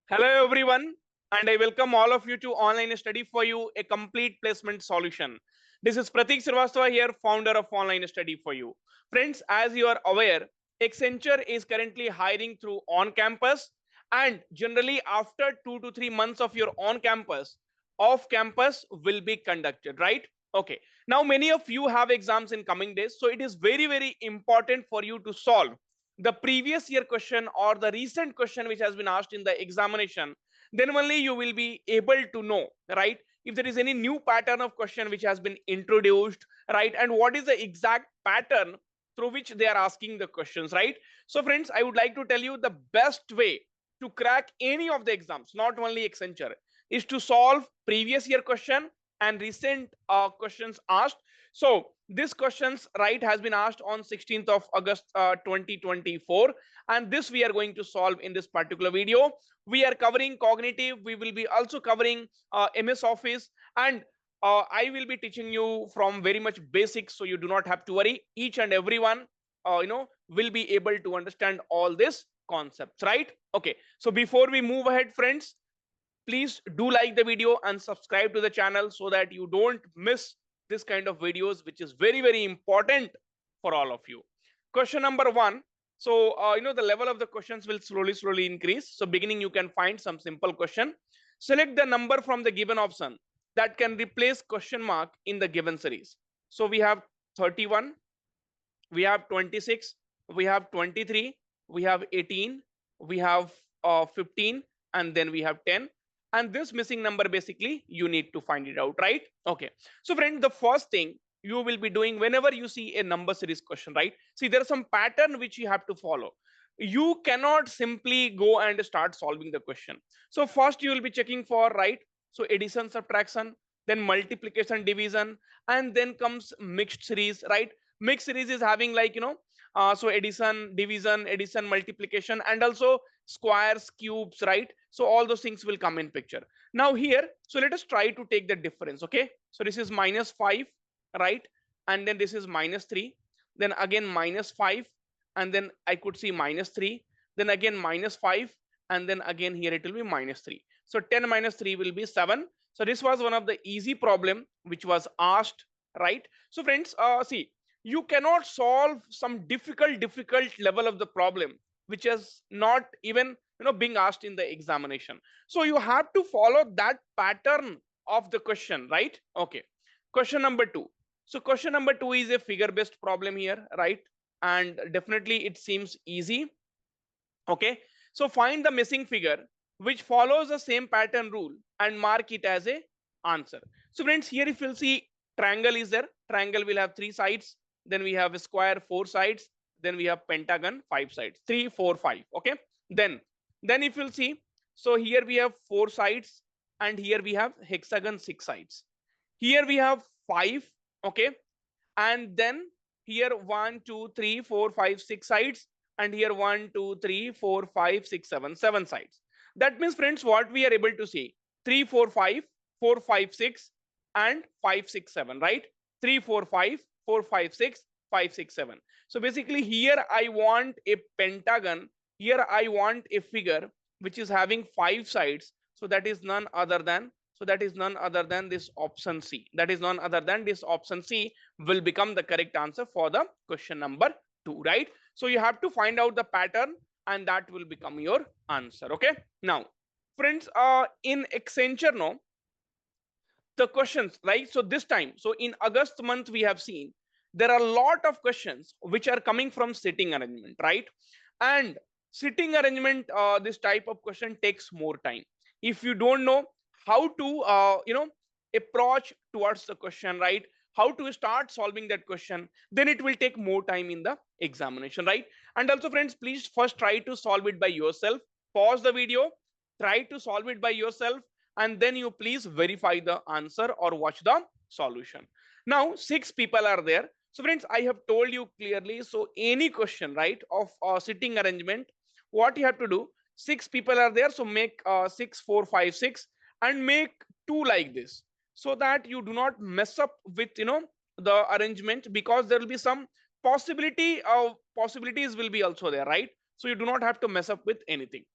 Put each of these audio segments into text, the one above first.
Hello everyone, and I welcome all of you to Online Study for You, a complete placement solution. This is Pratik Srivastava here, founder of Online Study for You. Friends, as you are aware, Accenture is currently hiring through on-campus, and generally after 2 to 3 months of your on-campus, off-campus will be conducted, right? Okay. Now many of you have exams in coming days, so it is very important for you to solve the previous year question or the recent question which has been asked in the examination. Then only you will be able to know, right, if there is any new pattern of question which has been introduced, right, and what is the exact pattern through which they are asking the questions, right? So friends, I would like to tell you the best way to crack any of the exams, not only Accenture, is to solve previous year question and recent questions asked. So this questions, right, has been asked on 16th of August 2024, and this we are going to solve in this particular video. We are covering cognitive, we will be also covering MS Office, and I will be teaching you from very much basics, so you do not have to worry. Each and everyone will be able to understand all these concepts, right? Okay, so before we move ahead, friends, please do like the video and subscribe to the channel so that you don't miss this kind of videos, which is very important for all of you. Question number one. So the level of the questions will slowly increase. So beginning, you can find some simple question. Select the number from the given option that can replace question mark in the given series. So we have 31, we have 26, we have 23, we have 18, we have 15, and then we have 10. And this missing number, basically you need to find it out, right? Okay, so friend, the first thing you will be doing whenever you see a number series question, right, see, there is some pattern which you have to follow. You cannot simply go and start solving the question. So first you will be checking for, right, so addition, subtraction, then multiplication, division, and then comes mixed series, right? Mixed series is having, like, so addition, division, addition, multiplication, and also squares, cubes, right? So all those things will come in picture. Now here, so let us try to take the difference. Okay, so this is -5, right, and then this is -3, then again -5, and then I could see -3, then again -5, and then again here it will be -3. So 10 minus 3 will be 7. So this was one of the easy problem which was asked, right? So friends, see, you cannot solve some difficult level of the problem which is not even being asked in the examination. So you have to follow that pattern of the question, right? Okay, question number 2. So question number 2 is a figure based problem here, right? And definitely it seems easy. Okay, so find the missing figure which follows the same pattern rule and mark it as a answer. So friends, here if you'll see, triangle is there. Triangle will have 3 sides, then we have a square 4 sides, then we have pentagon 5 sides, 3 4 5. Okay, then if you'll see, so here we have 4 sides, and here we have hexagon 6 sides. Here we have 5. Okay, and then here 1 2 3 4 5 6 sides, and here 1 2 3 4 5 6 7 sides. That means, friends, what we are able to see, 3 4 5 4 5 6 and 5 6 7, right? 3 4 5 4 5 6 5 6 7. So basically here I want a pentagon, here I want a figure which is having 5 sides. So that is none other than, this option C. That is none other than this option C will become the correct answer for the question number 2, right? So you have to find out the pattern, and that will become your answer. Okay, now friends, in Accenture, no, the questions, right? So this time, so in August month, we have seen there are a lot of questions which are coming from sitting arrangement, right? And sitting arrangement, this type of question takes more time. If you don't know how to approach towards the question, right, how to start solving that question, then it will take more time in the examination, right? And also, friends, please first try to solve it by yourself. Pause the video, try to solve it by yourself, and then you please verify the answer or watch the solution. Now 6 people are there. So friends, I have told you clearly, so any question, right, of sitting arrangement, what you have to do, 6 people are there, so make 6 4 5 6 and make 2 like this, so that you do not mess up with the arrangement, because there will be some possibilities will be also there, right? So you do not have to mess up with anything.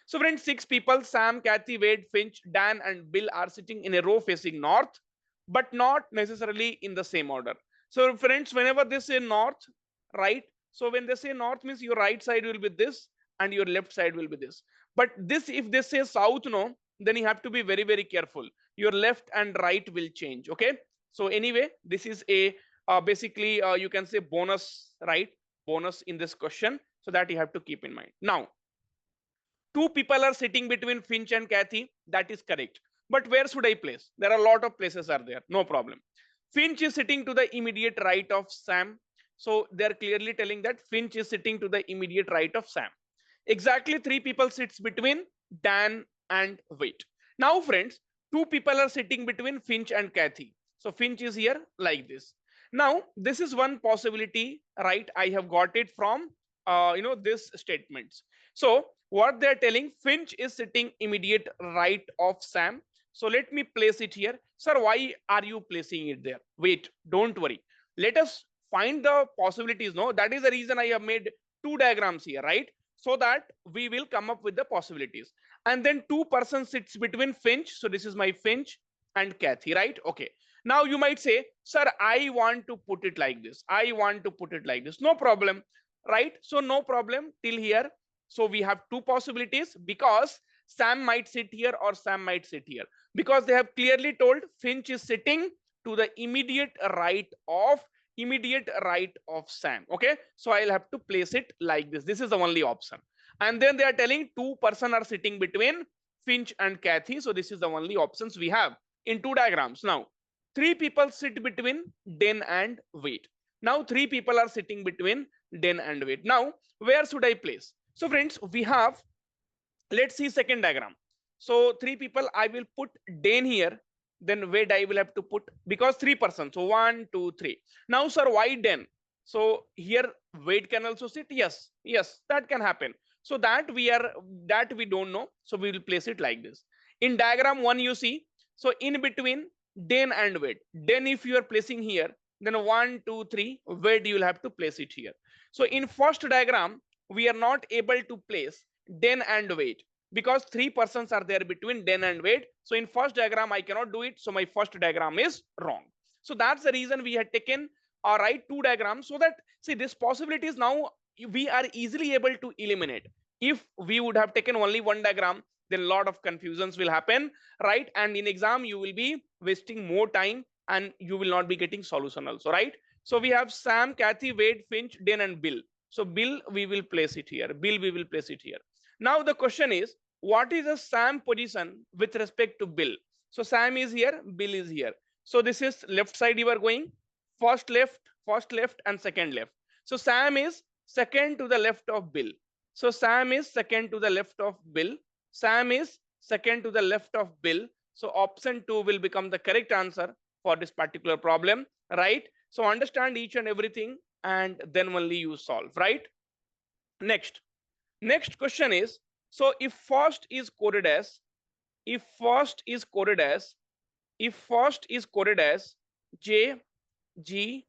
So friends, 6 people, Sam, Kathy, Wade, Finch, Dan, and Bill are sitting in a row facing north, but not necessarily in the same order. So friends, whenever they say north, right? So when they say north means your right side will be this and your left side will be this. But this, if they say south, no, then you have to be very, very careful. Your left and right will change. Okay. So anyway, this is a basically you can say bonus, right? Bonus in this question. So that you have to keep in mind. Now, 2 people are sitting between Finch and Kathy. That is correct. But where should I place? There are a lot of places are there. No problem. Finch is sitting to the immediate right of Sam. So they're clearly telling that Finch is sitting to the immediate right of Sam. Exactly 3 people sits between Dan and Wait. Now, friends, 2 people are sitting between Finch and Kathy. So Finch is here like this. Now, this is one possibility, right? I have got it from this statements. So what they're telling, Finch is sitting immediate right of Sam. So let me place it here. Sir, why are you placing it there? Wait, don't worry. Let us find the possibilities. No, that is the reason I have made 2 diagrams here, right? So that we will come up with the possibilities. And then 2 persons sits between Finch. So this is my Finch and Kathy, right? Okay. Now you might say, sir, I want to put it like this. I want to put it like this. No problem, right? So no problem till here. So we have 2 possibilities because Sam might sit here or Sam might sit here, because they have clearly told Finch is sitting to the immediate right of Sam. Okay, so I'll have to place it like this. This is the only option. And then they are telling 2 persons are sitting between Finch and Kathy. So this is the only options we have in 2 diagrams. Now 3 people sit between Den and Wait. Now 3 people are sitting between Den and Wait. Now where should I place? So friends, we have, let's see second diagram. So 3 people, I will put Den here. Then Wait I will have to put, because 3 persons. So 1, 2, 3. Now sir, why Den? So here Wait can also sit. Yes, yes, that can happen. So that we don't know. So we will place it like this. In diagram 1, you see. So in between Den and Wait. Den if you are placing here, then 1, 2, 3. Wait you will have to place it here. So in first diagram, we are not able to place Den and Wait because 3 persons are there between Den and Wait. So in first diagram, I cannot do it. So my first diagram is wrong. So that's the reason we had taken our right 2 diagrams, so that, see, this possibility is now we are easily able to eliminate. If we would have taken only 1 diagram, then a lot of confusions will happen, right? And in exam, you will be wasting more time and you will not be getting solution also, right? So we have Sam, Kathy, Wade, Finch, Den, and Bill. So Bill, we will place it here. Bill, we will place it here. Now the question is, what is the Sam position with respect to Bill? So Sam is here, Bill is here. So this is left side you are going, first left, and second left. So Sam is second to the left of Bill. So Sam is second to the left of Bill. Sam is second to the left of Bill. So option 2 will become the correct answer for this particular problem, right? So understand each and everything and then only you solve, right? Next question is, so if first is coded as J G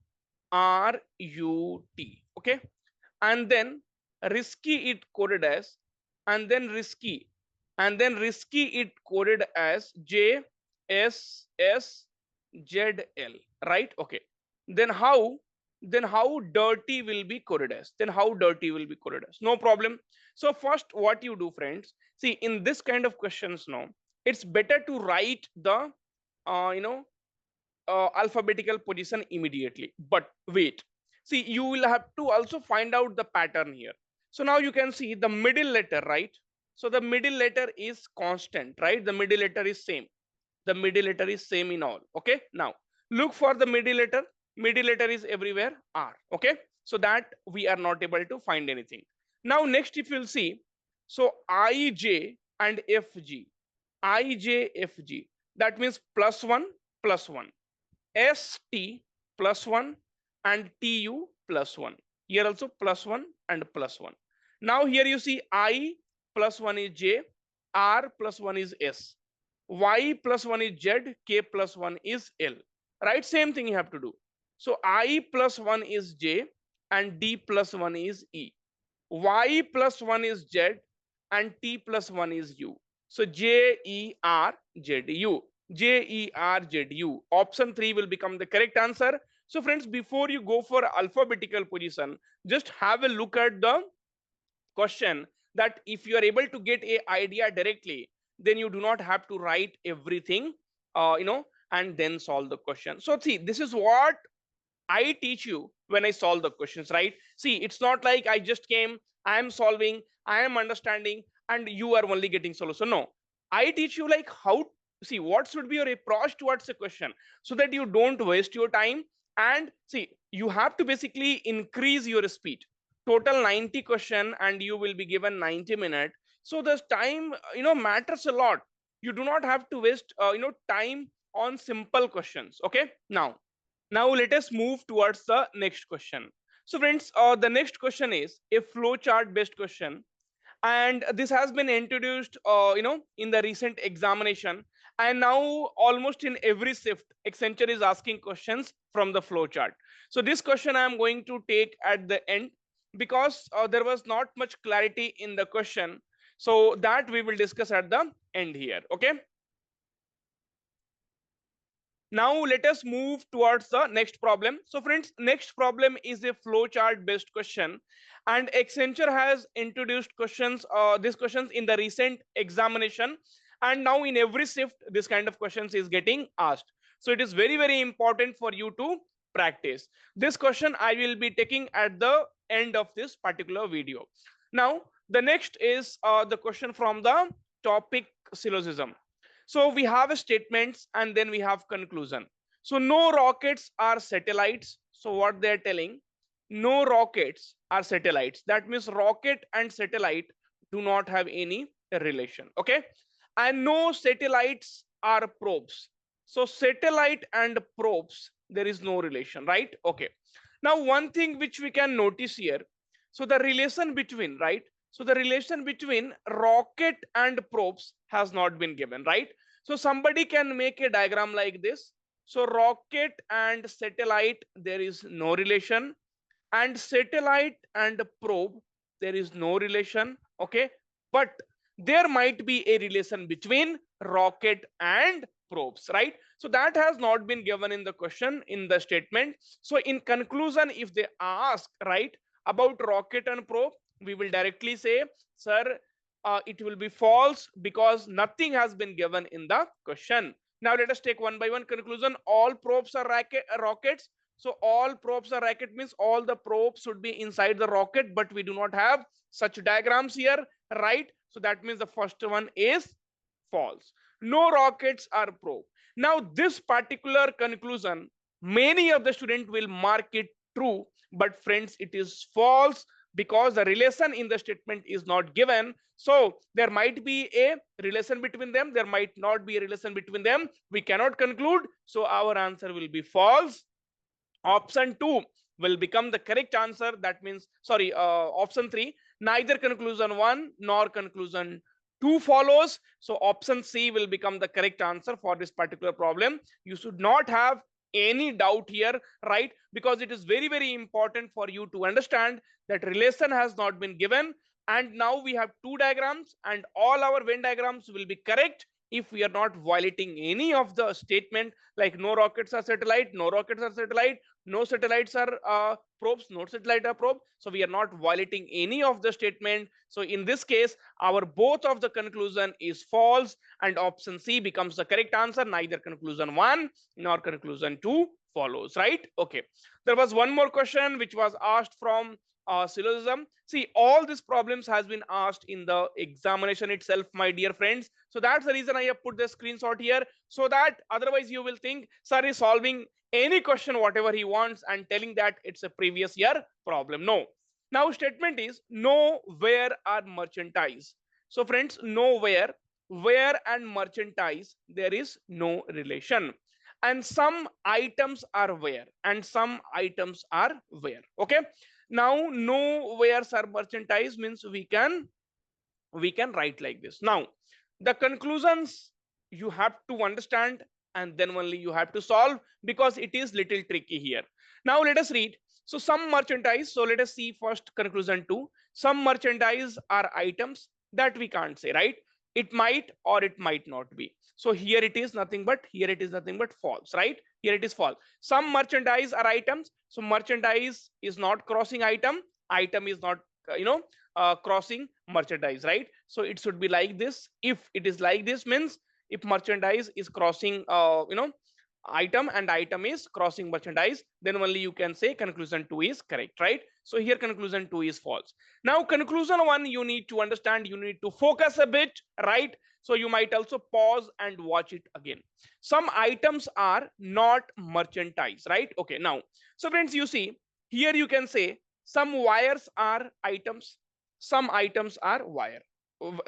R U T, okay, and then risky it coded as, risky it coded as J S S Z L, right? Okay, then how dirty will be coded as? No problem. So first, what you do, friends, see, in this kind of questions, no, it's better to write the alphabetical position immediately. But wait, see, you will have to also find out the pattern here. So now you can see the middle letter, right? So the middle letter is constant, right? The middle letter is same. In all. Okay, now look for the middle letter. Middle letter is everywhere R. Okay, so that we are not able to find anything. Now next, if you'll see, so IJ and FG, that means +1 +1, ST +1, and TU +1. Here also +1 and +1. Now here you see I +1 is J, R +1 is S, Y +1 is Z, K +1 is L, right? Same thing you have to do. So I +1 is J and D +1 is E. Y +1 is Z and T plus 1 is U. So J-E-R-Z-U. J-E-R-Z-U. Option 3 will become the correct answer. So friends, before you go for alphabetical position, just have a look at the question, that if you are able to get a idea directly, then you do not have to write everything, and then solve the question. So see, this is what I teach you when I solve the questions, right? See, it's not like I just came, I am solving, I am understanding, and you are only getting solution. No, I teach you like how, see, what should be your approach towards the question, so that you don't waste your time. And see, you have to basically increase your speed. Total 90 question, and you will be given 90 minutes. So this time, matters a lot. You do not have to waste, time on simple questions. Okay, now let us move towards the next question. So friends, the next question is a flowchart based question, and this has been introduced, in the recent examination. And now almost in every shift, Accenture is asking questions from the flowchart. So this question I am going to take at the end, because there was not much clarity in the question. So that we will discuss at the end here. Okay. Now let us move towards the next problem. So friends, next problem is a flowchart based question, and Accenture has introduced questions, these questions in the recent examination, and now in every shift this kind of questions is getting asked. So it is very, very important for you to practice. This question I will be taking at the end of this particular video. Now the next is the question from the topic syllogism. So we have statements and then we have conclusion. So no rockets are satellites. So what they're telling, no rockets are satellites. That means rocket and satellite do not have any relation. Okay. And no satellites are probes. So satellite and probes, there is no relation, right? Okay. Now one thing which we can notice here. So the relation between, right? So the relation between rocket and probes has not been given, right? So somebody can make a diagram like this. So rocket and satellite, there is no relation, and satellite and probe, there is no relation. Okay. But there might be a relation between rocket and probes, right? So that has not been given in the question, in the statement. So in conclusion, if they ask, right, about rocket and probe, we will directly say, sir, it will be false, because nothing has been given in the question. Now let us take one by one conclusion. All probes are rockets. So all probes are rocket means all the probes should be inside the rocket, but we do not have such diagrams here, right? So that means the first one is false. No rockets are probe. Now this particular conclusion, many of the students will mark it true, but friends, it is false, because the relation in the statement is not given. So there might be a relation between them, there might not be a relation between them. We cannot conclude. So our answer will be false. Option 2 will become the correct answer. That means, sorry, option 3, neither conclusion 1 nor conclusion 2 follows. So option C will become the correct answer for this particular problem. You should not have any doubt here, right? Because it is very, very important for you to understand that relation has not been given. And now we have two diagrams, and all our Venn diagrams will be correct if we are not violating any of the statement, like no rockets are satellite, no rockets are satellite, no satellites are probes, no satellite are probe. So we are not violating any of the statement. So in this case, our both of the conclusion is false, and option C becomes the correct answer. Neither conclusion 1 nor conclusion 2 follows, right? Okay. There was one more question which was asked from syllogism. See, all these problems has been asked in the examination itself, my dear friends. So that's the reason I have put the screenshot here, so that otherwise you will think sir is solving any question whatever he wants and telling that it's a previous year problem. No. Now statement is no where are merchandise. So friends, no where and merchandise, there is no relation. And some items are where and some items are where. Okay. Now no wheres are merchandise means we can write like this. Now the conclusions you have to understand, and then only you have to solve, because it is little tricky here. Now let us read. So some merchandise, so let us see first conclusion 2. Some merchandise are items That we can't say, right? It might or it might not be. So here it is nothing but, here it is nothing but false, right? Here it is false. Some merchandise are items, so merchandise is not crossing item, item is not crossing merchandise, right? So it should be like this. If it is like this, means if merchandise is crossing item and item is crossing merchandise, then only you can say conclusion 2 is correct, right? So here conclusion 2 is false. Now conclusion 1, you need to understand, you need to focus a bit, right? So you might also pause and watch it again. Some items are not merchandise, right? Okay, now, so friends, you see here you can say some wires are items, some items are wire,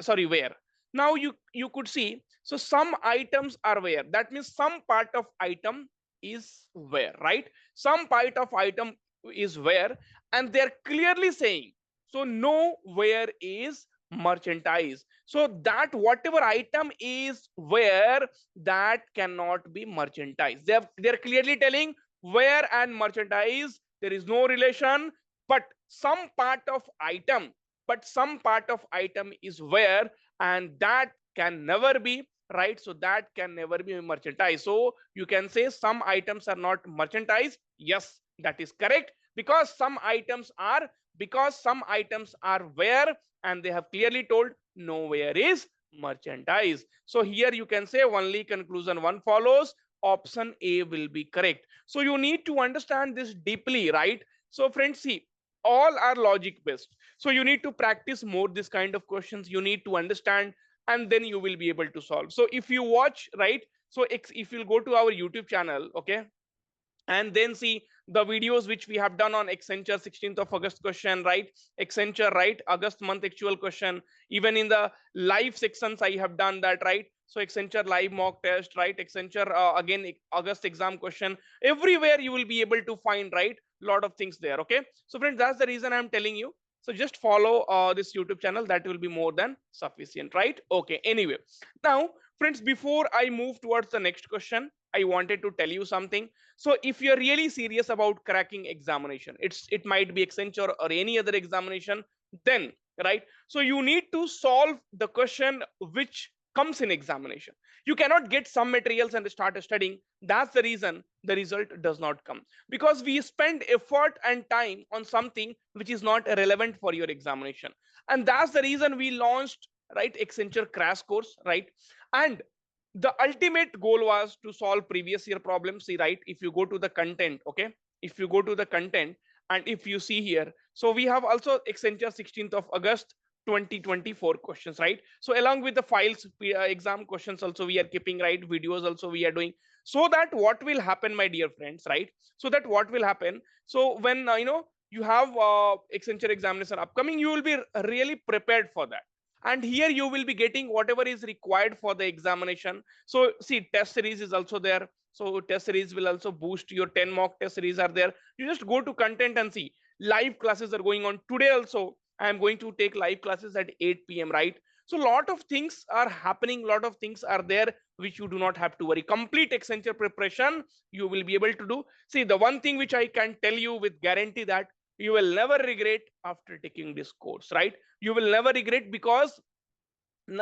sorry, where. Now you could see, so some items are where, that means some part of item is where, right? Some part of item is where, and they're clearly saying, so no where is merchandise, so that whatever item is where, that cannot be merchandise. They're clearly telling where and merchandise there is no relation, but some part of item, but some part of item is where, and that can never be, right? So that can never be merchandise. So you can say some items are not merchandise. Yes, that is correct, because some items are, because some items are where, and they have clearly told nowhere is merchandise. So here you can say only conclusion 1 follows, option A will be correct. So you need to understand this deeply, right? So friends, see, all are logic based, so you need to practice more this kind of questions, you need to understand, and then you will be able to solve. So if you watch, right, so if you'll go to our YouTube channel, okay, and then see the videos which we have done on Accenture 16th of August question, right? Accenture, right? August month actual question. Even in the live sections, I have done that, right? So Accenture live mock test, right? Accenture again August exam question. Everywhere you will be able to find, right, lot of things there. Okay. So friends, that's the reason I'm telling you. So just follow this YouTube channel. That will be more than sufficient, right? Okay. Anyway, now friends, before I move towards the next question, I wanted to tell you something. So if you're really serious about cracking examination, it might be Accenture or any other examination, then, right, so you need to solve the question which comes in examination. You cannot get some materials and start studying. That's the reason the result does not come, because we spend effort and time on something which is not relevant for your examination. And that's the reason we launched, right, Accenture crash course, right? And the ultimate goal was to solve previous year problems. See, right, if you go to the content, okay, if you go to the content, and if you see here, so we have also Accenture 16th of August 2024 questions, right? So along with the files exam questions also we are keeping, right, videos also we are doing. So that what will happen, my dear friends, right? So that what will happen, so when you have Accenture examination upcoming, you will be really prepared for that. And here you will be getting whatever is required for the examination. So see, test series is also there, so test series will also boost your 10 mock test series are there. You just go to content and see live classes are going on today also. I am going to take live classes at 8 p.m, right? So lot of things are happening, lot of things are there which you do not have to worry. Complete Accenture preparation you will be able to do. See, the one thing which I can tell you with guarantee, that you will never regret after taking this course, right? You will never regret, because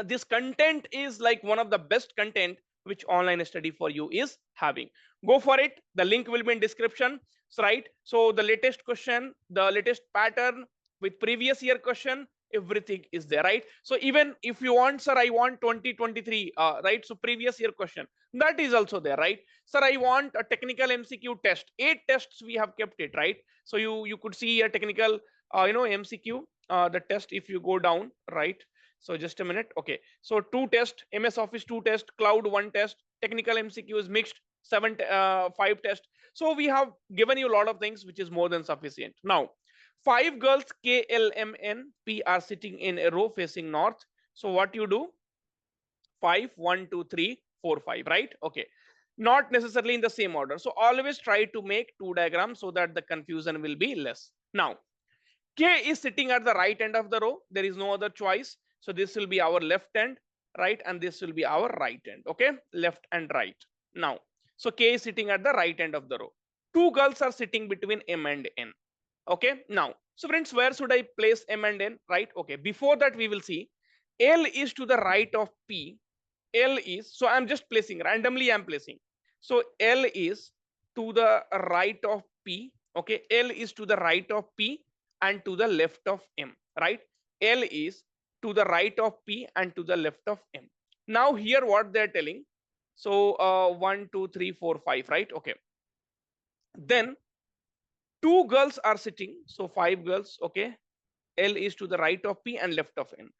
this content is like one of the best content which online study for you is having. Go for it, the link will be in description. So right, so the latest question, the latest pattern with previous year question, everything is there, right? So even if you want, sir, I want 2023, right, so previous year question, that is also there, right? Sir, I want a technical MCQ test, 8 tests we have kept it, right? So you could see a technical MCQ, the test, if you go down, right? So just a minute. Okay. So 2 test, MS Office 2 test, Cloud 1 test, technical MCQs mixed 5 test. So we have given you a lot of things which is more than sufficient. Now, 5 girls KLMNP are sitting in a row facing north. So what you do? 5, 1, 2, 3, 4, 5, right? Okay. Not necessarily in the same order. So always try to make 2 diagrams so that the confusion will be less. Now, K is sitting at the right end of the row. There is no other choice. So this will be our left end, right? And this will be our right end. Okay, left and right. Now, so K is sitting at the right end of the row. 2 girls are sitting between M and N. Okay, now, so friends, where should I place M and N, right? Okay, before that we will see L is to the right of P. L is, so I'm just placing randomly, I'm placing. So L is to the right of P. Okay, L is to the right of P and to the left of M, right? L is to the right of P and to the left of M. Now here what they're telling. So 1, 2, 3, 4, 5, right? Okay. Then two girls are sitting. So 5 girls. Okay. L is to the right of P and left of N.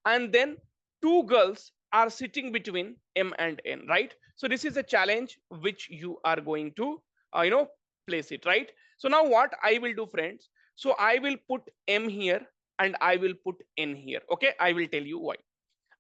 And then two girls are sitting between M and N, right? So this is a challenge which you are going to, place it, right? So now what I will do, friends? So I will put M here and I will put N here. Okay, I will tell you why.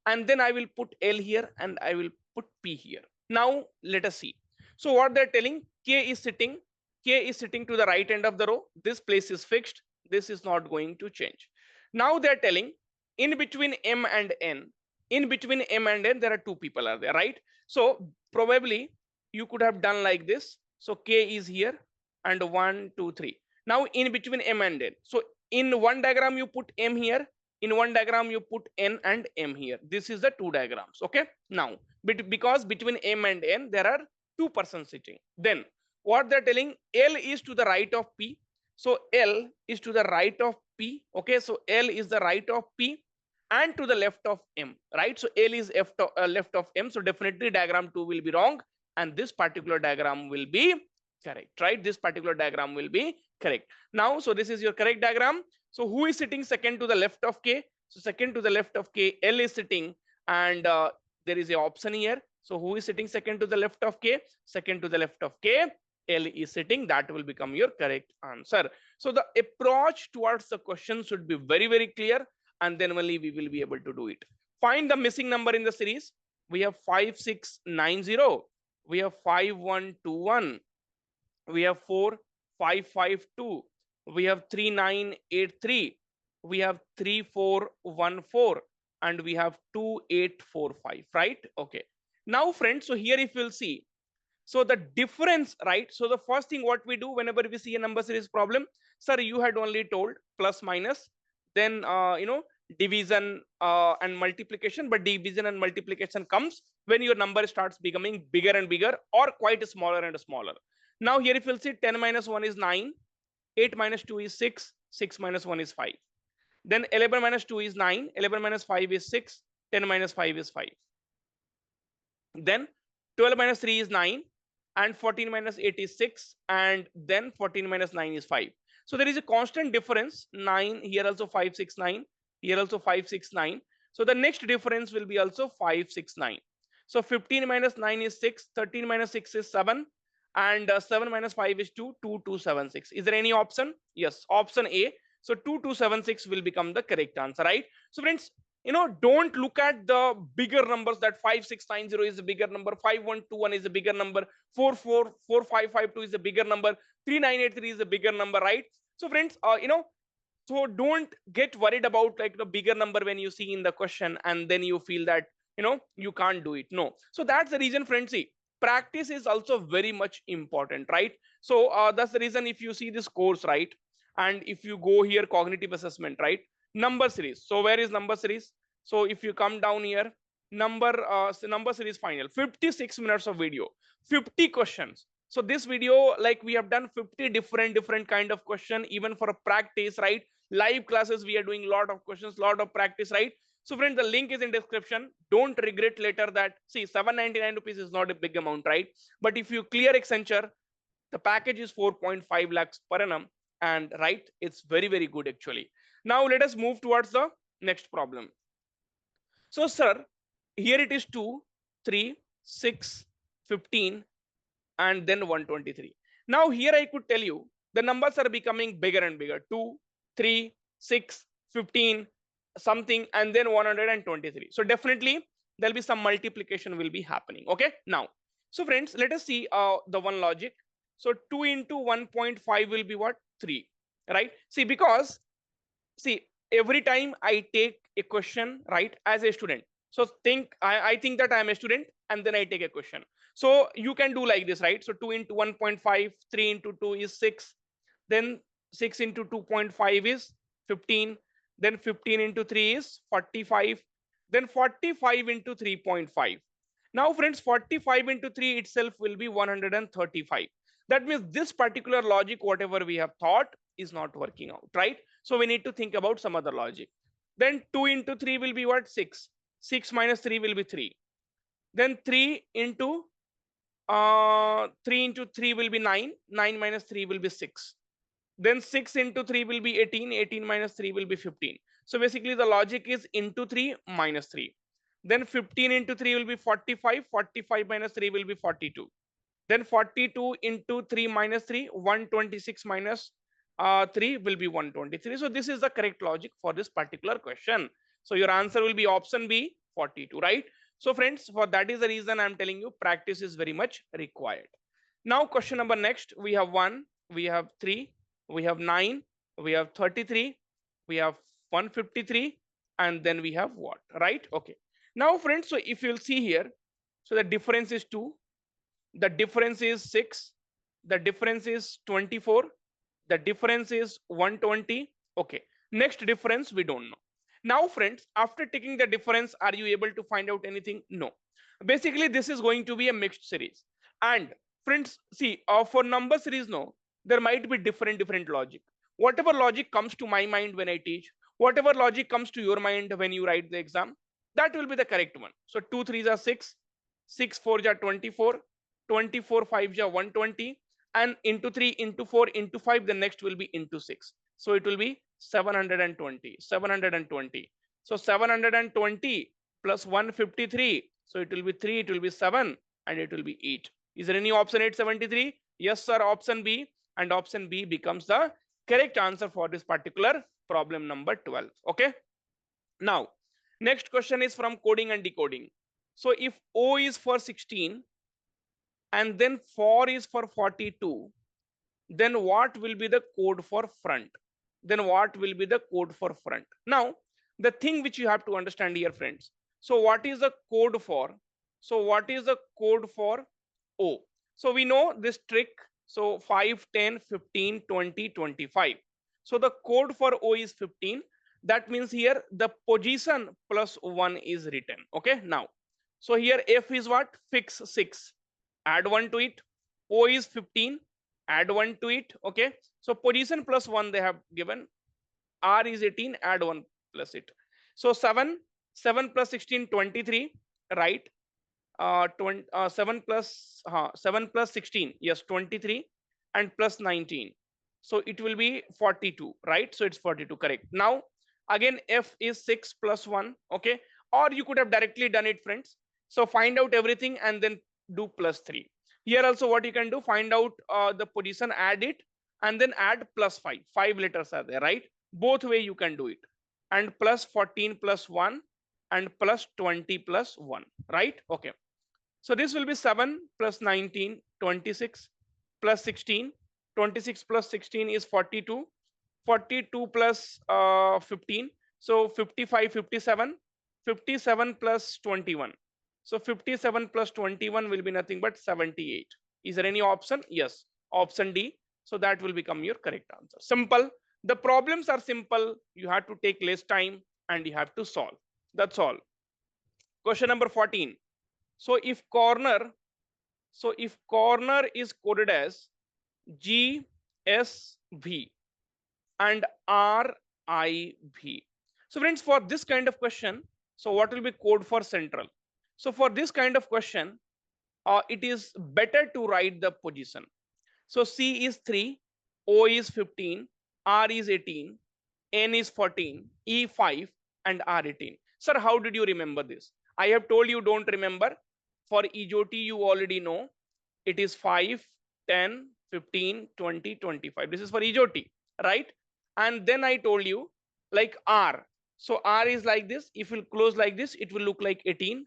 And then I will put L here and I will put P here. Now let us see. So what they're telling, K is sitting to the right end of the row. This place is fixed. This is not going to change. Now they're telling in between M and N, there are two people are there, right? So probably you could have done like this. So K is here and 1, 2, 3. Now in between M and N. So in one diagram you put M here, in one diagram you put N and M here. This is the two diagrams. Okay. Now because between M and N there are two persons sitting. Then what they're telling, L is to the right of P. So L is to the right of P. Okay. So L is the right of P and to the left of M, right? So L is left of M. So definitely diagram 2 will be wrong and this particular diagram will be correct, right? This particular diagram will be correct. Now, so this is your correct diagram. So who is sitting second to the left of K? So second to the left of K, L is sitting, and there is a option here. So who is sitting second to the left of K? Second to the left of K, L is sitting. That will become your correct answer. So the approach towards the question should be very, very clear, and then only we will be able to do it. Find the missing number in the series. We have 5690. We have 5121. We have 4552. We have 3983. We have 3414 and we have 2845, right? Okay. Now friends, so here if you'll see, so the difference, right? So the first thing what we do whenever we see a number series problem, sir, you had only told plus minus, then division and multiplication, but division and multiplication comes when your number starts becoming bigger and bigger or quite smaller and smaller. Now here if you'll see 10 minus 1 is 9, 8 minus 2 is 6, 6 minus 1 is 5. Then 11 minus 2 is 9, 11 minus 5 is 6, 10 minus 5 is 5. Then 12 minus 3 is 9 and 14 minus 8 is 6 and then 14 minus 9 is 5. So there is a constant difference, 9 here also 569, here also 569. So the next difference will be also 569. So 15 minus 9 is 6, 13 minus 6 is 7 and 7 minus 5 is 2, 2276. Is there any option? Yes, option A. So 2276 will become the correct answer, right? So friends, don't look at the bigger numbers that 5690 is a bigger number, 5121 is a bigger number, 444552 is a bigger number, 3983 is a bigger number, right? So friends, so don't get worried about like the bigger number when you see in the question and then you feel that you can't do it. No. So that's the reason, friends. See, practice is also very much important, right? So that's the reason if you see this course, right, and if you go here cognitive assessment, right, number series. So where is number series? So if you come down here, number series final, 56 minutes of video, 50 questions. So this video, like we have done 50 different kind of question, even for a practice, right? Live classes, we are doing lot of questions, lot of practice, right? So friends, the link is in description. Don't regret later that, see, 799 rupees is not a big amount, right? But if you clear Accenture, the package is 4.5 lakhs per annum, and right, it's very, very good actually. Now let us move towards the next problem. So sir, here it is 2, 3, 6, 15 and then 123. Now here I could tell you the numbers are becoming bigger and bigger, 2, 3, 6, 15 something and then 123. So definitely there'll be some multiplication will be happening. Okay. Now, so friends, let us see the one logic. So 2 into 1.5 will be what? 3, right? See, because see, every time I take a question, right, as a student. So I think that I'm a student and then I take a question. So you can do like this, right? So 2 into 1.5, 3 into 2 is 6. Then 6 into 2.5 is 15. Then 15 into 3 is 45. Then 45 into 3.5. Now friends, 45 into 3 itself will be 135. That means this particular logic, whatever we have thought, is not working out, right? So we need to think about some other logic. Then 2 into 3 will be what? 6. 6 minus 3 will be 3. Then 3 into 3 will be 9. 9 minus 3 will be 6. Then 6 into 3 will be 18. 18 minus 3 will be 15. So basically the logic is into 3 minus 3. Then 15 into 3 will be 45. 45 minus 3 will be 42. Then 42 into 3 minus 3, 126 minus 3 will be 123. So this is the correct logic for this particular question. So your answer will be option B, 42, right? So friends, for that is the reason I'm telling you practice is very much required. Now question number next, we have 1, we have 3, we have 9, we have 33, we have 153, and then we have what, right? Okay. Now friends, so if you'll see here, so the difference is 2, the difference is 6, the difference is 24, the difference is 120. Okay, next difference we don't know. Now friends, after taking the difference, are you able to find out anything? No. Basically this is going to be a mixed series. And friends, see, for number series, no, there might be different logic. Whatever logic comes to my mind when I teach, whatever logic comes to your mind when you write the exam, that will be the correct one. So 2 3s are 6, 6 4s are 24, 24 5s are 120, and into 3 into 4 into 5, the next will be into 6. So it will be 720, 720. So 720 plus 153. So it will be 3, it will be 7, and it will be 8. Is there any option 873? Yes, sir, option B. And option B becomes the correct answer for this particular problem number 12. Okay. Now, next question is from coding and decoding. So if O is for 16 and then 4 is for 42, then what will be the code for front? Then what will be the code for front? Now, the thing which you have to understand here, friends. So what is the code for? So what is the code for O? So we know this trick. So 5, 10, 15, 20, 25. So the code for O is 15. That means here the position plus 1 is written. Okay, now. So here F is what? Fix 6. Add 1 to it. O is 15. Add 1 to it. Okay. So position plus 1 they have given. R is 18. Add 1 plus it. So 7. 7 plus 16, 23. Right. 7 plus 16. Yes, 23. And plus 19. So it will be 42. Right. So it's 42. Correct. Now, again, F is 6 plus 1. Okay. Or you could have directly done it, friends. So find out everything and then do plus 3. Here also what you can do, find out the position, add it, and then add plus 5. 5 letters are there, right? Both way you can do it. And plus 14 plus 1 and plus 20 plus 1, right? Okay. So this will be 7 plus 19, 26 plus 16. 26 plus 16 is 42. 42 plus 15. So 55, 57. 57 plus 21. So 57 plus 21 will be nothing but 78. Is there any option? Yes, option D. So that will become your correct answer. Simple. The problems are simple. You have to take less time and you have to solve. That's all. Question number 14. So if corner is coded as GSV and RIV. So friends, for this kind of question, so what will be code for central? So for this kind of question, it is better to write the position. So C is 3, O is 15, R is 18, N is 14, E 5, and R 18. Sir, how did you remember this? I have told you don't remember. For EJOT, you already know. It is 5, 10, 15, 20, 25. This is for EJOT, right? And then I told you like R. So R is like this. If you close like this, it will look like 18.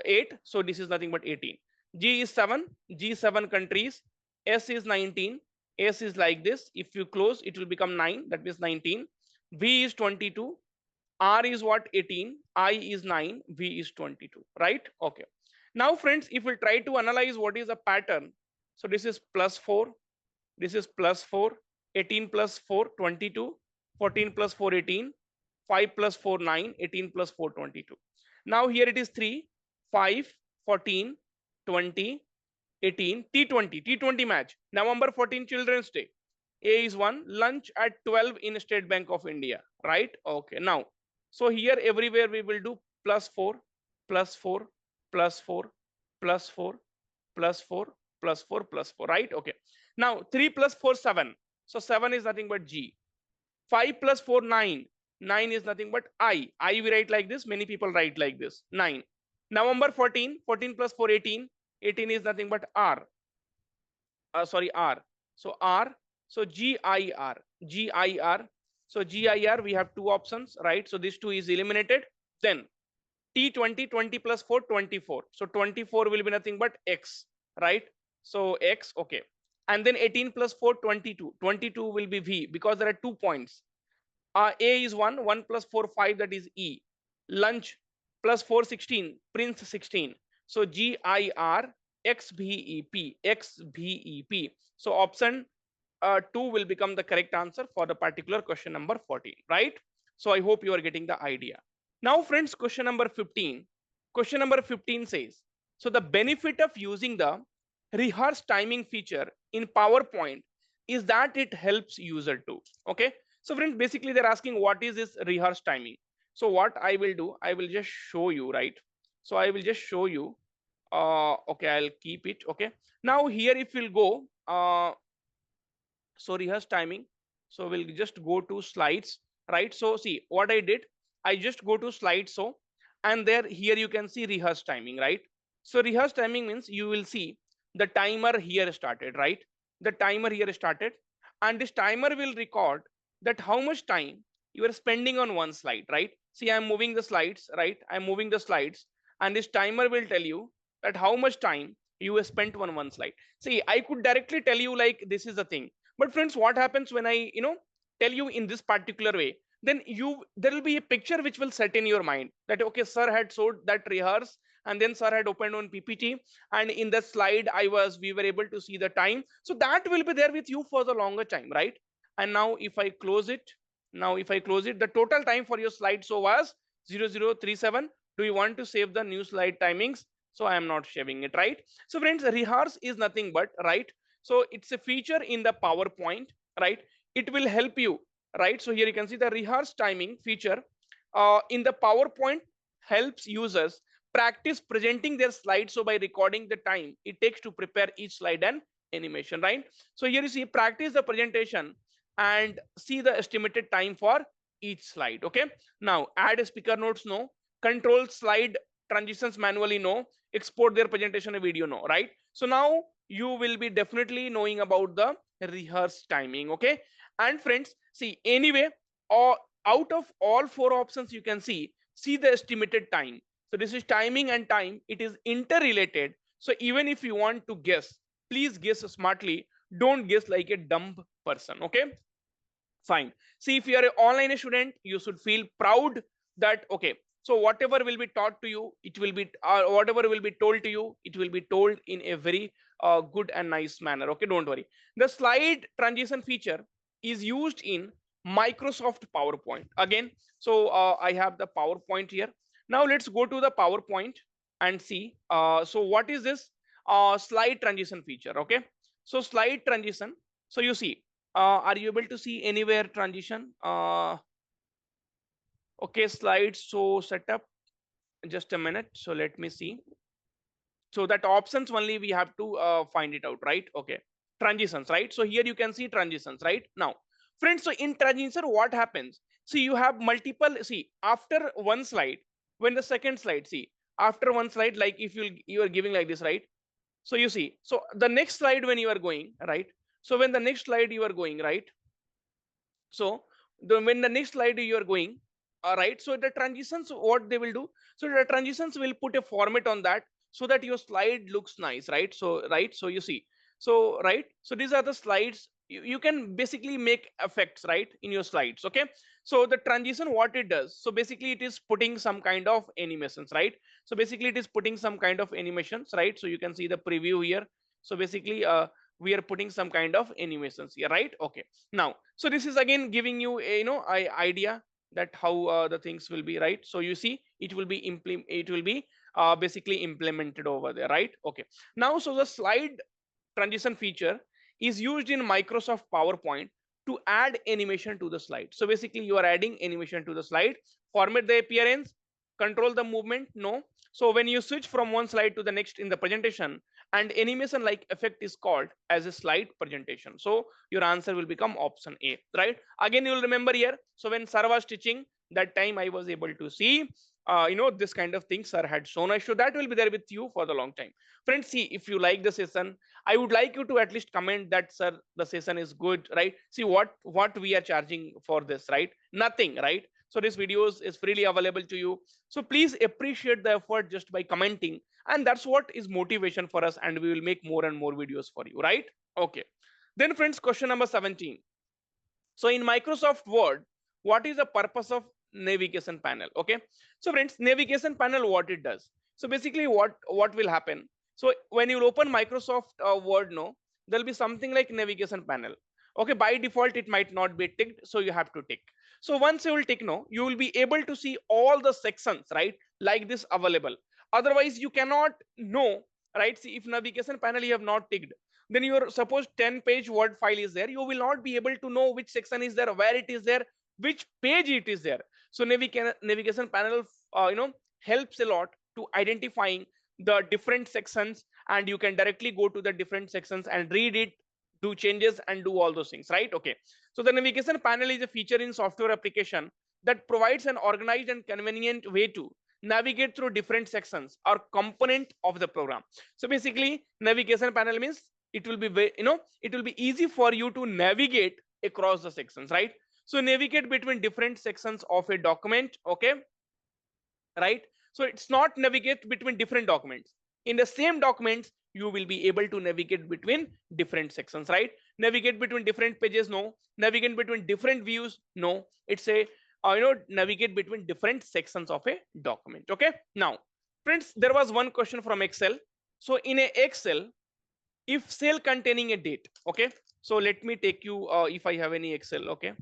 8. So this is nothing but 18. G is 7. G 7 countries. S is 19. S is like this. If you close, it will become 9. That means 19. V is 22. R is what? 18. I is 9. V is 22. Right? Okay. Now, friends, if we try to analyze what is the pattern. So this is plus 4. This is plus 4. 18 plus 4, 22. 14 plus 4, 18. 5 plus 4, 9. 18 plus 4, 22. Now here it is 3, 5, 14, 20, 18, T20, T20 match. November 14, Children's Day. A is 1, lunch at 12 in State Bank of India, right? Okay, now, so here everywhere we will do plus 4, plus 4, plus 4, plus 4, plus 4, plus 4, plus 4, right? Okay. Now, 3 plus 4, 7. So 7 is nothing but G. 5 plus 4, 9. 9 is nothing but I. I we write like this. Many people write like this. 9. November 14. 14 plus 4, 18. 18 is nothing but R. Sorry, R. So R. So GIR. GIR. So GIR, we have two options, right? So this two is eliminated. Then T20, 20 plus 4, 24. So 24 will be nothing but X, right? So X, okay. And then 18 plus 4, 22. 22 will be V because there are 2 points. A is 1, 1 plus 4, 5, that is E. Lunch plus 4, 16, Prince 16. So GIR XBEP, XBEP. So option 2 will become the correct answer for the particular question number 14, right? So I hope you are getting the idea. Now, friends, question number 15. Question number 15 says, so the benefit of using the rehearse timing feature in PowerPoint is that it helps user to. Okay. So friends, basically they're asking what is this rehearse timing. So what I will do, I will just show you, right? So I will just show you. Okay, I'll keep it. Okay. Now here, if we'll go, so rehearse timing. So we'll just go to slides, right? So see what I did. I just go to slide. So, and there here you can see rehearse timing, right? So rehearse timing means you will see the timer here started, right? The timer here started, and this timer will record that how much time you are spending on one slide, right? See, I'm moving the slides, right? I'm moving the slides, and this timer will tell you that how much time you have spent on one slide. See, I could directly tell you like this is the thing, but friends, what happens when I tell you in this particular way? Then there will be a picture which will set in your mind that okay, sir had showed that rehearse, and then sir had opened on PPT, and in the slide we were able to see the time. So that will be there with you for the longer time, right? And now if I close it, the total time for your slideshow was 0037. Do you want to save the new slide timings? So I am not saving it, right? So friends, rehearse is nothing but, right? So it's a feature in the PowerPoint, right? It will help you, right? So here you can see the rehearse timing feature in the PowerPoint helps users practice presenting their slides. So by recording the time it takes to prepare each slide and animation, right? So here you see practice the presentation and see the estimated time for each slide. Okay. Now add a speaker notes, no. Control slide transitions manually, no. Export their presentation a video, no, right? So now you will be definitely knowing about the rehearse timing. Okay. And friends, see, anyway, or out of all 4 options you can see the estimated time. So this is timing and time, it is interrelated. So even if you want to guess, please guess smartly, don't guess like a dumb person. Okay, fine. See, if you are an online student, you should feel proud that okay, so whatever will be taught to you, it will be whatever will be told to you, it will be told in a very good and nice manner. Okay, don't worry. The slide transition feature is used in Microsoft PowerPoint. Again, so I have the PowerPoint here. Now let's go to the PowerPoint and see. So what is this slide transition feature? Okay, so slide transition. So you see, are you able to see anywhere transition? Okay, slides. So setup. Just a minute. So let me see. So that options only we have to find it out, right? Okay, transitions, right? So here you can see transitions, right? Now, friends, so in transition, what happens? See, you have multiple. See, after one slide, when the second slide, see, after one slide, like if you are giving like this, right? So you see, so the next slide when you are going, right? So when the next slide you are going, right? So when the next slide you are going, all right, so the transitions, what they will do, so the transitions will put a format on that so that your slide looks nice, right? So right, so you see, so right, so these are the slides. You can basically make effects, right, in your slides. Okay, so the transition, what it does, so basically it is putting some kind of animations, right? So basically it is putting some kind of animations, right? So you can see the preview here. So basically we are putting some kind of animations here, right? Okay, now, so this is again giving you a idea that how the things will be, right? So you see it will be basically implemented over there, right? Okay, now so the slide transition feature is used in Microsoft PowerPoint to add animation to the slide. So basically you are adding animation to the slide. Format the appearance, control the movement, no. So when you switch from one slide to the next in the presentation, and animation like effect is called as a slide presentation. So your answer will become option A, right? Again, you will remember here. So when sir was teaching, that time I was able to see, this kind of thing sir had shown us. So that will be there with you for the long time. Friends, see, if you like the session, I would like you to at least comment that, sir, the session is good, right? See what we are charging for this, right? Nothing, right? So this videos is freely available to you. So please appreciate the effort just by commenting, and that's what is motivation for us, and we will make more and more videos for you, right? Okay. Then friends, question number 17. So in Microsoft Word, what is the purpose of navigation panel? Okay. So friends, navigation panel, what it does. So basically what will happen? So when you open Microsoft Word, no, there'll be something like navigation panel. Okay, by default, it might not be ticked, so you have to tick. So once you will tick no, you will be able to see all the sections, right? Like this available. Otherwise, you cannot know, right? See, if navigation panel you have not ticked, then your suppose 10-page Word file is there, you will not be able to know which section is there, where it is there, which page it is there. So navigation panel, helps a lot to identifying the different sections, and you can directly go to the different sections and read it, do changes, and do all those things, right? Okay. So the navigation panel is a feature in software application that provides an organized and convenient way to navigate through different sections or component of the program. So basically, navigation panel means it will be it will be easy for you to navigate across the sections, right? So navigate between different sections of a document, okay, right? So it's not navigate between different documents. In the same documents, you will be able to navigate between different sections, right? Navigate between different pages, no. Navigate between different views, no. It's a navigate between different sections of a document. Okay. Now, friends, there was one question from Excel. So in a Excel, if cell containing a date, okay, so let me take you if I have any Excel, okay.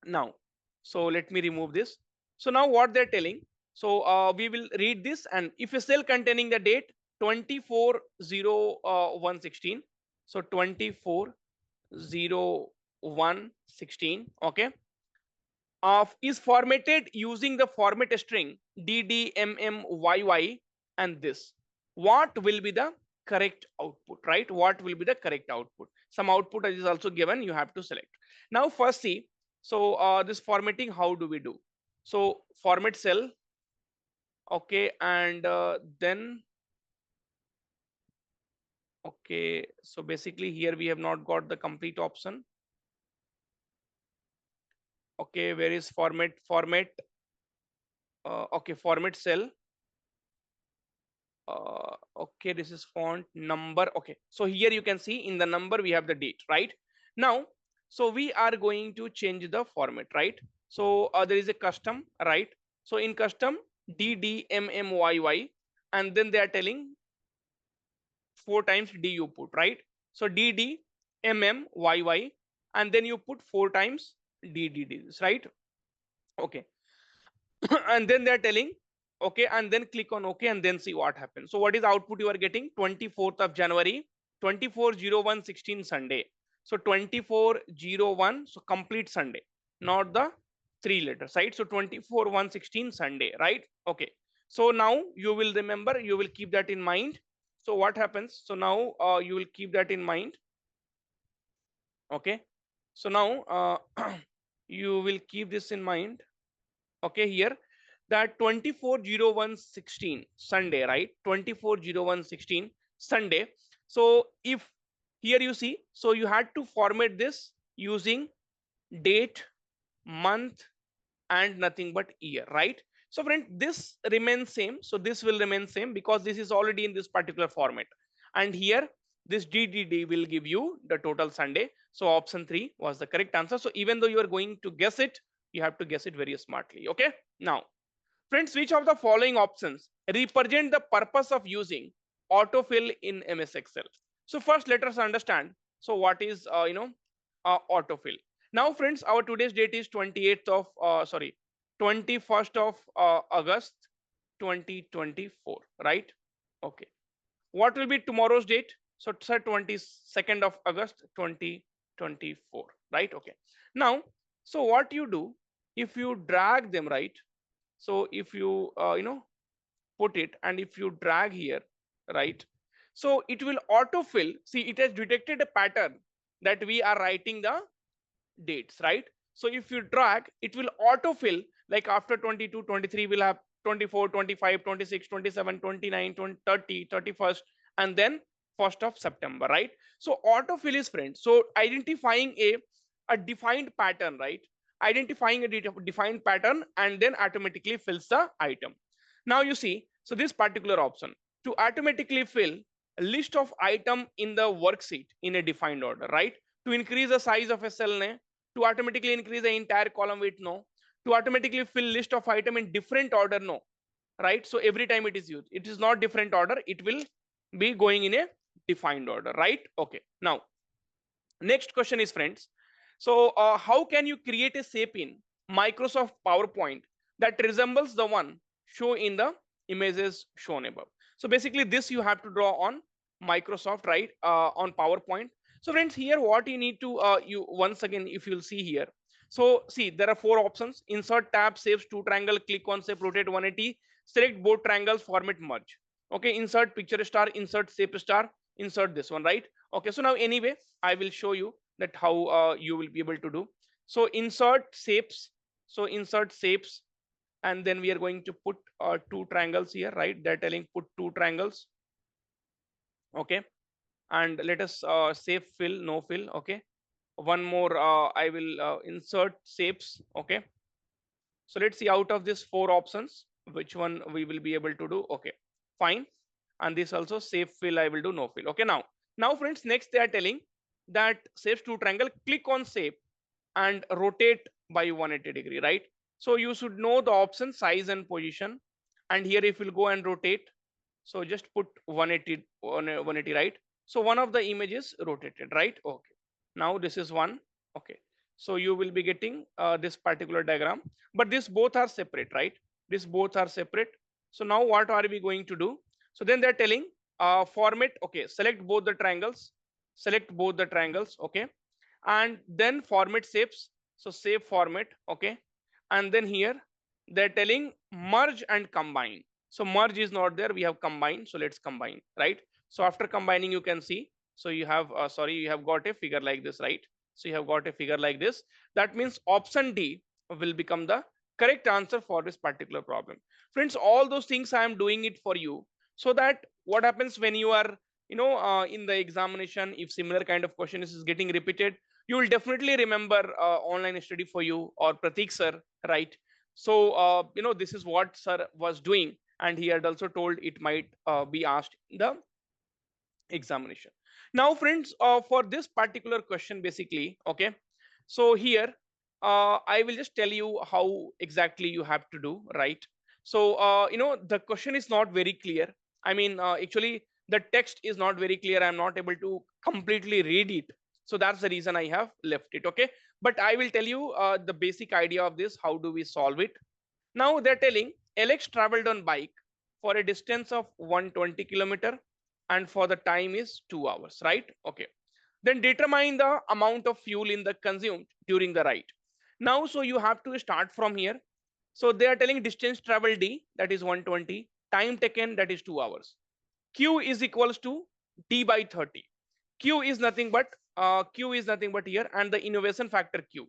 Now, so let me remove this. So now what they're telling, so we will read this, and if a cell containing the date 24/01/16, so 24/01/16, okay, is formatted using the format string DDMMYY, and this, what will be the correct output, right? What will be the correct output? Some output is also given, you have to select. Now first see, so this formatting, how do we do? So format cell, okay, and then okay, so basically here we have not got the complete option. Okay, where is format? Okay, format cell. Okay, this is font number. Okay, so here you can see in the number we have the date, right? Now, so we are going to change the format, right? So there is a custom, right? So in custom DDMMYY, and then they are telling 4 times D you put, right? So DDMMYY, and then you put 4 times DDD, right? Okay. And then they're telling okay, and then click on okay, and then see what happens. So what is the output you are getting? 24th of January, 24/01/16 Sunday. So 24/01, so complete Sunday, not the 3 letters, right? So 24/1/16 Sunday, right? Okay. So now you will remember, you will keep that in mind. So what happens? So now you will keep that in mind. Okay. So now you will keep this in mind. Okay, here that 24/01/16 Sunday, right? 24/01/16 Sunday. So if here you see, so you had to format this using date, month, and nothing but year, right? So friend, this remains same. So this will remain same because this is already in this particular format. And here this DDD will give you the total Sunday. So option 3 was the correct answer. So even though you are going to guess it, you have to guess it very smartly. Okay. Now, friends, which of the following options represent the purpose of using autofill in MS Excel? So first, let us understand. So what is autofill? Now, friends, our today's date is 21st of August 2024, right? Okay. What will be tomorrow's date? So it's 22nd of August 2024, right? Okay. Now, so what you do, if you drag them, right? So if you put it, and if you drag here, right? So it will autofill. See, it has detected a pattern that we are writing the dates, right? So if you drag, it will autofill, like after 22, 23, we'll have 24, 25, 26, 27, 29, 20, 30, 31st, and then 1st of September, right? So autofill is, friends, so identifying a defined pattern, right? Identifying a defined pattern and then automatically fills the item. Now you see, so this particular option to automatically fill a list of item in the worksheet in a defined order, right? To increase the size of a cell, to automatically increase the entire column weight, no. To automatically fill list of item in different order, no, right? So every time it is used, it is not different order, it will be going in a defined order, right? Okay. Now next question is, friends, so how can you create a shape in Microsoft PowerPoint that resembles the one shown in the images shown above? So basically this you have to draw on Microsoft, right? On PowerPoint. So friends, here what you need to you once again, if you'll see here, so see there are four options: insert tab, saves two triangle, click on shape, rotate 180, select both triangles, format, merge. Okay, insert picture star, insert shape star, insert this one, right? Okay, so now anyway I will show you that how you will be able to do. So insert shapes, so insert shapes, and then we are going to put two triangles here, right? They're telling put two triangles. Okay, and let us save fill, no fill. Okay, one more, I will insert shapes. Okay, so let's see out of these four options which one we will be able to do. Okay, fine. And this also save fill, I will do no fill. Okay, now friends, next they are telling that saves to triangle, click on shape and rotate by 180 degree, right? So you should know the option size and position, and here if you'll go and rotate, so just put 180 180, right? So one of the images rotated, right? Okay, now this is one. Okay, so you will be getting this particular diagram, but these both are separate, right? These both are separate. So now what are we going to do? So then they're telling format. Okay, select both the triangles, select both the triangles. Okay, and then format shapes, so save format. Okay, and then here they're telling merge and combine. So merge is not there, we have combined, so let's combine, right? So after combining, you can see, so you have you have got a figure like this, right? So you have got a figure like this. That means option D will become the correct answer for this particular problem. Friends, all those things I am doing it for you, so that what happens when you are in the examination, if similar kind of question is getting repeated, you will definitely remember online study for you or Pratik sir, right? So this is what sir was doing, and he had also told it might be asked in the examination. Now friends, for this particular question, basically, okay, so here I will just tell you how exactly you have to do, right? So the question is not very clear. I mean, actually the text is not very clear, I'm not able to completely read it, so that's the reason I have left it. Okay, but I will tell you the basic idea of this, how do we solve it. Now they're telling Alex traveled on bike for a distance of 120 kilometer, and for the time is 2 hours, right? Okay. Then determine the amount of fuel in the consumed during the ride. Now, so you have to start from here. So they are telling distance travel D, that is 120, time taken, that is 2 hours. Q is equals to D by 30. Q is nothing but here, and the innovation factor Q.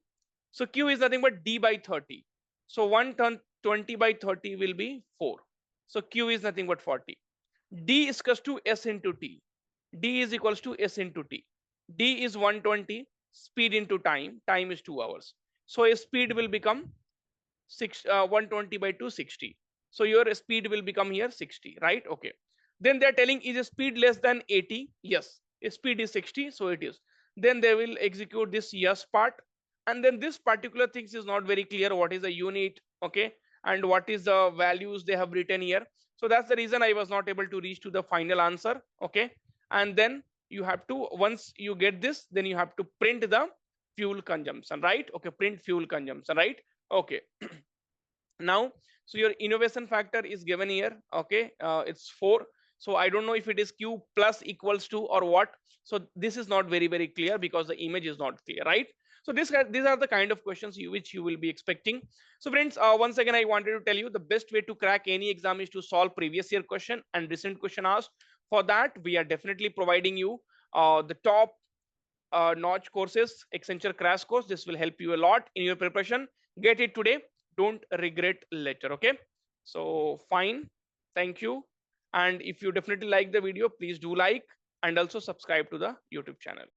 So Q is nothing but D by 30. So 120 by 30 will be 4. So Q is nothing but 40. D is equals to S into T. D is equals to S into T. D is 120, speed into time. Time is 2 hours. So a speed will become 120 by 260. So your speed will become here 60, right? Okay. Then they're telling is a speed less than 80? Yes. Speed is 60, so it is. Then they will execute this yes part. And then this particular things is not very clear. What is the unit? Okay. And what is the values they have written here? So that's the reason I was not able to reach to the final answer. Okay. And then you have to, once you get this, then you have to print the fuel consumption, right? Okay, print fuel consumption, right? Okay. Now, so your innovation factor is given here. Okay, it's 4. So I don't know if it is q plus equals to or what. So this is not very clear because the image is not clear, right? So these are the kind of questions which you will be expecting. So friends, once again I wanted to tell you the best way to crack any exam is to solve previous year question and recent question asked. For that we are definitely providing you the top notch courses, Accenture crash course. This will help you a lot in your preparation. Get it today, don't regret later. Okay, so fine, thank you. And if you definitely like the video, please do like and also subscribe to the YouTube channel.